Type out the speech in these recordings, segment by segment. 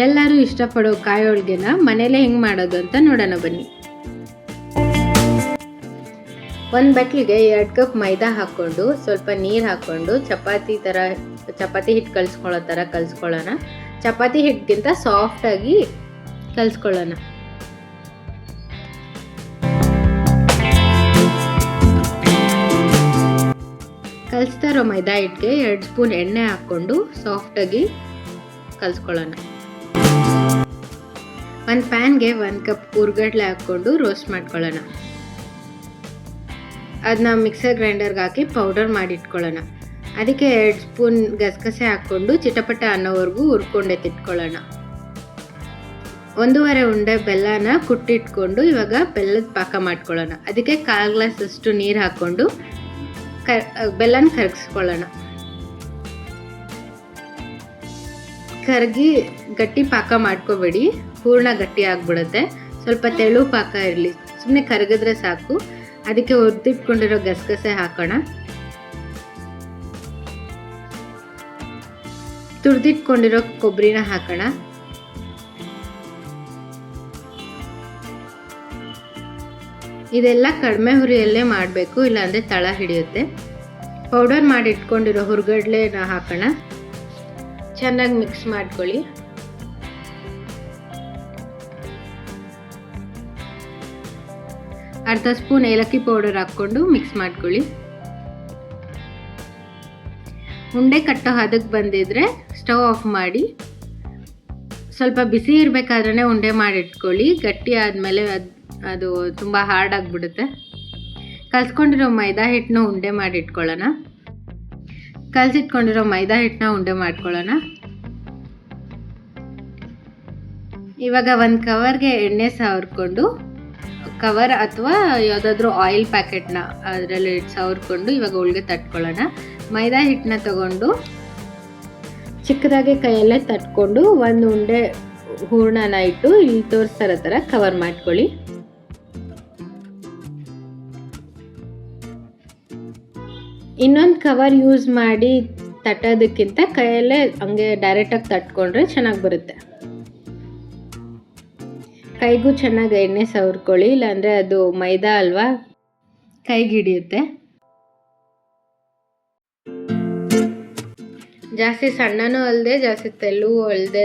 ಎಲ್ಲರೂ ಇಷ್ಟಪಡೋ ಕಾಯಿ ಹೋಳಿಗೆನ ಮನೇಲೆ ಹೆಂಗೆ ಮಾಡೋದು ಅಂತ ನೋಡೋಣ ಬನ್ನಿ. ಒಂದು ಬಟ್ಲಿಗೆ 2 ಕಪ್ ಮೈದಾ ಹಾಕ್ಕೊಂಡು ಸ್ವಲ್ಪ ನೀರು ಹಾಕ್ಕೊಂಡು ಚಪಾತಿ ಹಿಟ್ಟು ಕಲಿಸ್ಕೊಳ್ಳೋ ಥರ ಕಲಿಸ್ಕೊಳ್ಳೋಣ. ಚಪಾತಿ ಹಿಟ್ಟಿಗಿಂತ ಸಾಫ್ಟಾಗಿ ಕಲಿಸ್ಕೊಳ್ಳೋಣ. ಕಲಿಸ್ತಾ ಇರೋ ಮೈದಾ ಹಿಟ್ಟಿಗೆ 2 ಸ್ಪೂನ್ ಎಣ್ಣೆ ಹಾಕ್ಕೊಂಡು ಸಾಫ್ಟಾಗಿ ಕಲಿಸ್ಕೊಳ್ಳೋಣ. ಒಂದು ಪ್ಯಾನ್ಗೆ 1 ಕಪ್ ಹುರ್ಗಡ್ಲೆ ಹಾಕ್ಕೊಂಡು ರೋಸ್ಟ್ ಮಾಡ್ಕೊಳ್ಳೋಣ. ಅದನ್ನ ಮಿಕ್ಸರ್ ಗ್ರೈಂಡರ್ಗೆ ಹಾಕಿ ಪೌಡರ್ ಮಾಡಿಟ್ಕೊಳ್ಳೋಣ. ಅದಕ್ಕೆ 2 ಸ್ಪೂನ್ ಗಸಗಸೆ ಹಾಕ್ಕೊಂಡು ಚಿಟಪಟ ಅನ್ನೋವರೆಗೂ ಹುರ್ಕೊಂಡೆತ್ತಿಟ್ಕೊಳ್ಳೋಣ. 1.5 ಉಂಡೆ ಬೆಲ್ಲನ ಕುಟ್ಟಿಟ್ಕೊಂಡು ಇವಾಗ ಬೆಲ್ಲದ ಪಾಕ ಮಾಡ್ಕೊಳ್ಳೋಣ. ಅದಕ್ಕೆ 1/4 ಗ್ಲಾಸ್ ಅಷ್ಟು ನೀರು ಹಾಕ್ಕೊಂಡು ಬೆಲ್ಲನ ಕರಗಿಸ್ಕೊಳ್ಳೋಣ. ಕರಗಿ ಗಟ್ಟಿ ಪಾಕ ಮಾಡ್ಕೋಬೇಡಿ, ಪೂರ್ಣ ಗಟ್ಟಿ ಆಗಿಬಿಡುತ್ತೆ. ಸ್ವಲ್ಪ ತೆಳು ಪಾಕ ಇರಲಿ, ಸುಮ್ಮನೆ ಕರಗಿದ್ರೆ ಸಾಕು. ಅದಕ್ಕೆ ಹುರಿದಿಟ್ಕೊಂಡಿರೋ ಗಸಗಸೆ ಹಾಕೋಣ. ತುರಿದಿಟ್ಕೊಂಡಿರೋ ಕೊಬ್ಬರಿನ ಹಾಕೋಣ. ಇದೆಲ್ಲ ಕಡಿಮೆ ಹುರಿಯಲ್ಲೇ ಮಾಡಬೇಕು, ಇಲ್ಲಾಂದರೆ ತಳ ಹಿಡಿಯುತ್ತೆ. ಪೌಡರ್ ಮಾಡಿ ಇಟ್ಕೊಂಡಿರೋ ಹುರ್ಗಡ್ಲೆನ ಹಾಕೋಣ. ಚೆನ್ನಾಗಿ ಮಿಕ್ಸ್ ಮಾಡ್ಕೊಳ್ಳಿ. ಅರ್ಧ ಸ್ಪೂನ್ ಏಲಕ್ಕಿ ಪೌಡರ್ ಹಾಕ್ಕೊಂಡು ಮಿಕ್ಸ್ ಮಾಡ್ಕೊಳ್ಳಿ. ಉಂಡೆ ಕಟ್ಟೋ ಹದಕ್ಕೆ ಬಂದಿದ್ರೆ ಸ್ಟವ್ ಆಫ್ ಮಾಡಿ. ಸ್ವಲ್ಪ ಬಿಸಿ ಇರಬೇಕಾದ್ರೆ ಉಂಡೆ ಮಾಡಿಟ್ಕೊಳ್ಳಿ. ಗಟ್ಟಿ ಆದಮೇಲೆ ಅದು ತುಂಬ ಹಾರ್ಡ್ ಆಗಿಬಿಡುತ್ತೆ. ಕಲಿಸ್ಕೊಂಡಿರೋ ಮೈದಾ ಹಿಟ್ಟನ್ನ ಉಂಡೆ ಮಾಡಿಟ್ಕೊಳ್ಳೋಣ. ಕಲಸಿಟ್ಕೊಂಡಿರೋ ಮೈದಾ ಹಿಟ್ಟನ್ನ ಉಂಡೆ ಮಾಡ್ಕೊಳ್ಳೋಣ. ಇವಾಗ ಒಂದು ಕವರ್ಗೆ ಎಣ್ಣೆ ಸವರ್ಕೊಂಡು, ಕವರ್ ಅಥವಾ ಯಾವುದಾದ್ರೂ ಆಯಿಲ್ ಪ್ಯಾಕೆಟ್ನ ಅದರಲ್ಲಿ ಸವರ್ಕೊಂಡು ಇವಾಗ ಹೋಳಿಗೆ ತಟ್ಕೊಳ್ಳೋಣ. ಮೈದಾ ಹಿಟ್ಟನ್ನ ತಗೊಂಡು ಚಿಕ್ಕದಾಗಿ ಕೈಯಲ್ಲೇ ತಟ್ಕೊಂಡು ಒಂದು ಉಂಡೆ ಹೂರ್ಣನ ಇಟ್ಟು ಇಲ್ಲಿ ತೋರಿಸ್ತಾರೋ ಥರ ಕವರ್ ಮಾಡ್ಕೊಳ್ಳಿ. ಇನ್ನೊಂದು ಕವರ್ ಯೂಸ್ ಮಾಡಿ ತಟ್ಟೋದಕ್ಕಿಂತ ಕೈಯಲ್ಲೇ ಹಂಗೆ ಡೈರೆಕ್ಟಾಗಿ ತಟ್ಕೊಂಡ್ರೆ ಚೆನ್ನಾಗಿ ಬರುತ್ತೆ. ಕೈಗೂ ಚೆನ್ನಾಗಿ ಎಣ್ಣೆ ಸವರ್ಕೊಳ್ಳಿ, ಇಲ್ಲಾಂದರೆ ಅದು ಮೈದಾ ಅಲ್ವಾ, ಕೈಗೆ ಹಿಡಿಯುತ್ತೆ. ಜಾಸ್ತಿ ಸಣ್ಣನೂ ಅಲ್ಲದೆ ಜಾಸ್ತಿ ತೆಳು ಅಲ್ಲದೆ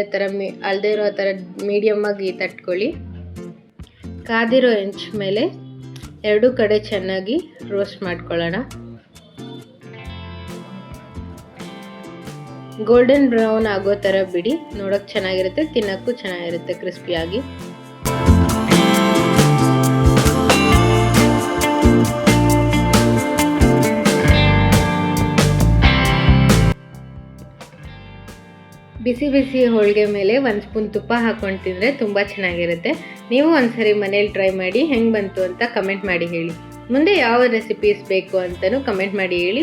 ಇರೋ ಥರ ಮೀಡಿಯಮ್ಮಾಗಿ ತಟ್ಕೊಳ್ಳಿ. ಕಾದಿರೋ ಹೆಂಚು ಮೇಲೆ 2 ಕಡೆ ಚೆನ್ನಾಗಿ ರೋಸ್ಟ್ ಮಾಡ್ಕೊಳ್ಳೋಣ. ಗೋಲ್ಡನ್ ಬ್ರೌನ್ ಆಗೋ ಥರ ಬಿಡಿ. ನೋಡೋಕೆ ಚೆನ್ನಾಗಿರುತ್ತೆ, ತಿನ್ನೋಕ್ಕೂ ಚೆನ್ನಾಗಿರುತ್ತೆ ಕ್ರಿಸ್ಪಿಯಾಗಿ. ಬಿಸಿ ಬಿಸಿ ಹೋಳಿಗೆ ಮೇಲೆ 1 ಸ್ಪೂನ್ ತುಪ್ಪ ಹಾಕ್ಕೊಂಡು ತಿಂದರೆ ತುಂಬ ಚೆನ್ನಾಗಿರುತ್ತೆ. ನೀವು ಒಂದ್ಸರಿ ಮನೇಲಿ ಟ್ರೈ ಮಾಡಿ ಹೆಂಗೆ ಬಂತು ಅಂತ ಕಮೆಂಟ್ ಮಾಡಿ ಹೇಳಿ. ಮುಂದೆ ಯಾವ ರೆಸಿಪೀಸ್ ಬೇಕು ಅಂತಲೂ ಕಮೆಂಟ್ ಮಾಡಿ ಹೇಳಿ.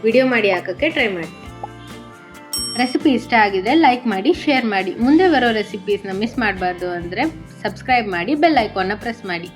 ವಿಡಿಯೋ ಮಾಡಿ ಹಾಕೋಕ್ಕೆ ಟ್ರೈ ಮಾಡಿ. ರೆಸಿಪಿ ಇಷ್ಟ ಆಗಿದೆ ಲೈಕ್ ಮಾಡಿ, ಶೇರ್ ಮಾಡಿ. ಮುಂದೆ ಬರೋ ರೆಸಿಪೀಸ್ನ ಮಿಸ್ ಮಾಡಬಾರ್ದು ಅಂದರೆ ಸಬ್ಸ್ಕ್ರೈಬ್ ಮಾಡಿ, ಬೆಲ್ ಐಕಾನ್ನ ಪ್ರೆಸ್ ಮಾಡಿ.